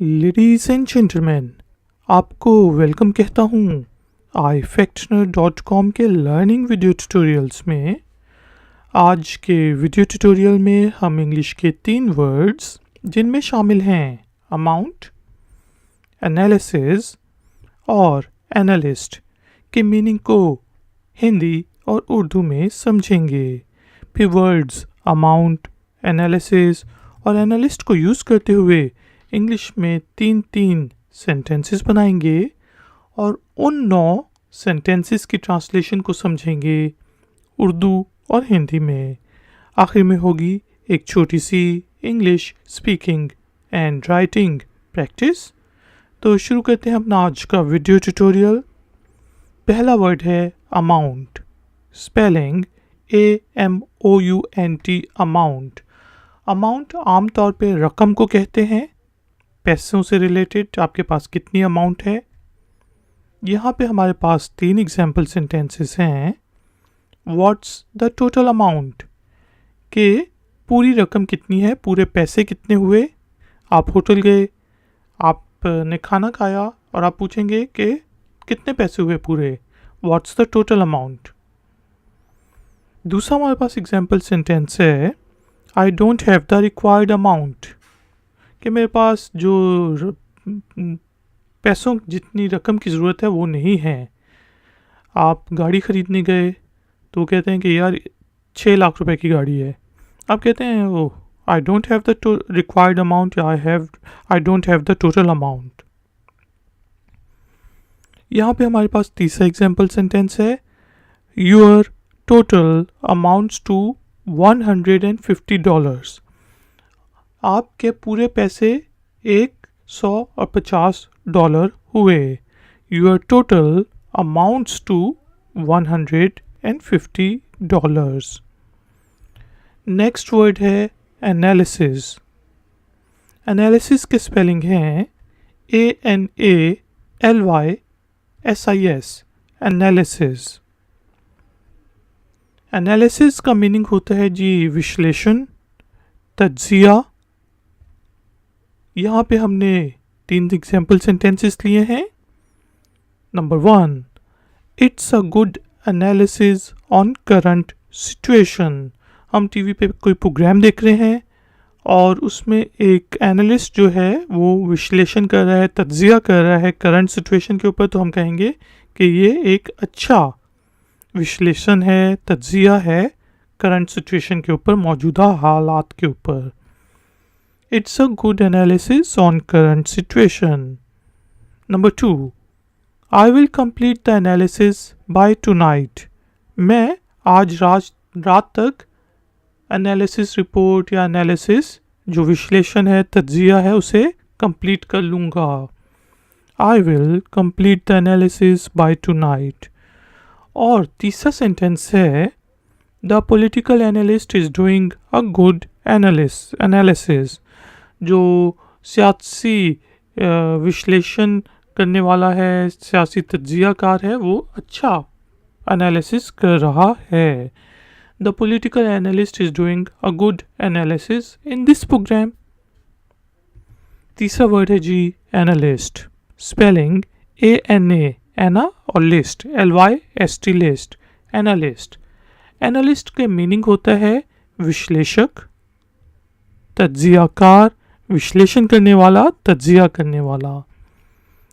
Ladies and gentleman, आपको welcome कहता हूँ ifactioner.com के लर्निंग वीडियो ट्यूटोरियल्स में। आज के वीडियो ट्यूटोरियल में हम इंग्लिश के 3 वर्ड्स जिनमें शामिल हैं अमाउंट, एनालिसिस और एनालिस्ट के मीनिंग को हिंदी और उर्दू में समझेंगे। फिर वर्ड्स अमाउंट, एनालिसिस और एनालिस्ट को यूज़ करते हुए इंग्लिश में 3 सेंटेंसेस बनाएंगे और उन 9 सेंटेंसेस की ट्रांसलेशन को समझेंगे उर्दू और हिंदी में। आखिर में होगी एक छोटी सी English speaking and writing practice. तो शुरू करते हैं अपना आज का वीडियो ट्यूटोरियल। पहला वर्ड है amount, spelling AMOUNT, amount. Amount आमतौर पे रकम को कहते हैं, पैसों से रिलेटेड आपके पास कितनी अमाउंट है। यहाँ पे हमारे पास 3 एग्जाम्पल सेंटेंसेस हैं। व्हाट्स द टोटल अमाउंट, के पूरी रकम कितनी है, पूरे पैसे कितने हुए। आप होटल गए, आपने खाना खाया और आप पूछेंगे कि कितने पैसे हुए पूरे, व्हाट्स द टोटल अमाउंट। दूसरा हमारे पास एग्जाम्पल सेंटेंस है आई don't have the required amount, कि मेरे पास जो पैसों जितनी रकम की ज़रूरत है वो नहीं है। आप गाड़ी ख़रीदने गए तो कहते हैं कि यार 6 लाख रुपए की गाड़ी है। आप कहते हैं वो I don't have the required amount, I don't have the total amount. यहाँ पे हमारे पास तीसरा एग्जाम्पल सेंटेंस है योर टोटल अमाउंट्स टू $150। आपके पूरे पैसे $150 हुए। Your total amounts to $150। Next word है एनालिसिस। एनालिसिस के स्पेलिंग हैं ANALYSIS, एनालिसिस। एनालिसिस का मीनिंग होता है जी विश्लेषण, तज्जिया। यहाँ पे हमने 3 एग्जाम्पल सेंटेंसेस लिए हैं। Number 1, it's a good analysis on current situation. हम टीवी पे कोई प्रोग्राम देख रहे हैं और उसमें एक एनालिस्ट जो है वो विश्लेषण कर रहा है, तज्जिया कर रहा है करंट सिचुएशन के ऊपर, तो हम कहेंगे कि ये एक अच्छा विश्लेषण है, तज्जिया है करंट सिचुएशन के ऊपर, मौजूदा हालात के ऊपर। It's a good analysis on current situation. Number 2, I will complete the analysis bye tonight. मैं आज रात तक एनालिसिस रिपोर्ट या एनालिसिस जो विश्लेषण है, तज्जिया है, उसे कंप्लीट कर लूँगा। I will complete the analysis bye tonight. और तीसरा सेंटेंस है the political analyst is doing a good analysis. जो सियासी विश्लेषण करने वाला है, सियासी तज्जियाकार है, वो अच्छा एनालिसिस कर रहा है। The political analyst is doing a good analysis in this program. तीसरा वर्ड है जी एनालिस्ट, स्पेलिंग ANA, एना और list, LYST, list, analyst. Analyst के मीनिंग होता है विश्लेषक, तज्जियाकार, विश्लेषण करने वाला, तज्जिया करने वाला।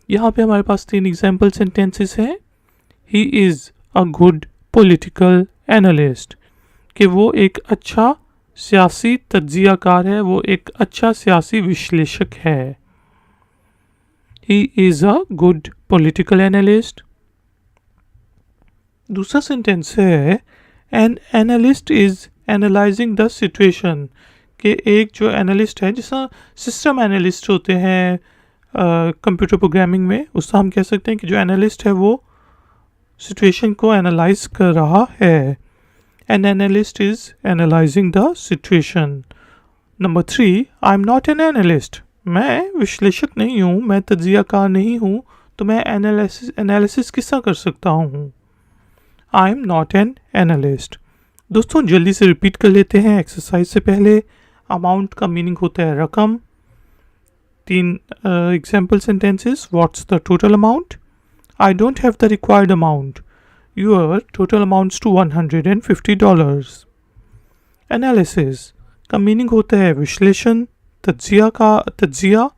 यहाँ पे हमारे पास 3 एग्जाम्पल सेंटेंसेस हैं। He is a good political analyst, कि वो एक अच्छा सियासी तज्जियाकार है, वो एक अच्छा सियासी विश्लेषक है। He is a good political analyst। दूसरा सेंटेंस है an analyst is analyzing the situation, कि एक जो एनालिस्ट है, जैसा सिस्टम एनालिस्ट होते हैं कंप्यूटर प्रोग्रामिंग में, उसका हम कह सकते हैं कि जो एनालिस्ट है वो सिचुएशन को एनालाइज कर रहा है। An analyst is analyzing the situation। Number 3, I am not an analyst. मैं विश्लेषक नहीं हूँ, मैं तज्जियाकार नहीं हूँ, तो मैं एनालिसिस किसका कर सकता हूँ। I am not an analyst. दोस्तों जल्दी से रिपीट कर लेते हैं एक्सरसाइज से पहले। अमाउंट का मीनिंग होता है रकम, तीन example sentences. What's the total amount? I don't have the required amount. Your total amounts to $150. Analysis का मीनिंग होता है विश्लेषण, तज्जिया।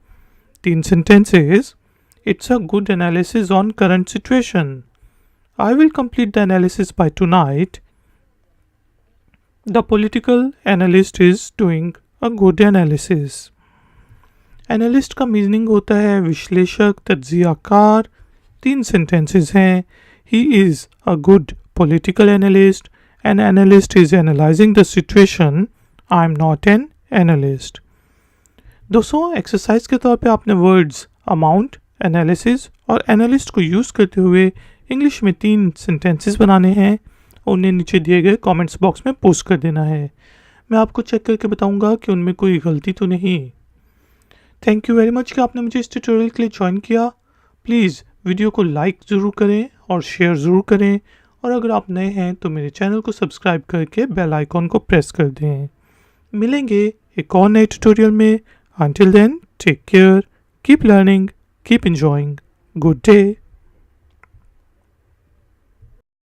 तीन sentences. It's a good analysis on current situation. I will complete the analysis by tonight. The political analyst is doing a good analysis. Analyst का meaning होता है विश्लेषक, तज्जियाकार। तीन सेंटेंसेस हैं। He is a good political analyst. An analyst is analysing the situation. I am not an analyst. दोस्तों, exercise के तौर पे आपने वर्ड्स अमाउंट, एनालिसिस और एनालिस्ट को यूज़ करते हुए इंग्लिश में तीन सेंटेंसेस बनाने हैं। उन्हें नीचे दिए गए कमेंट्स बॉक्स में पोस्ट कर देना है। मैं आपको चेक करके बताऊंगा कि उनमें कोई गलती तो नहीं। थैंक यू वेरी मच कि आपने मुझे इस ट्यूटोरियल के लिए ज्वाइन किया। प्लीज़ वीडियो को लाइक ज़रूर करें और शेयर ज़रूर करें, और अगर आप नए हैं तो मेरे चैनल को सब्सक्राइब करके बेल आइकॉन को प्रेस कर दें। मिलेंगे एक और नए ट्यूटोरियल में। Until then, take care, keep learning, keep enjoying. Good day.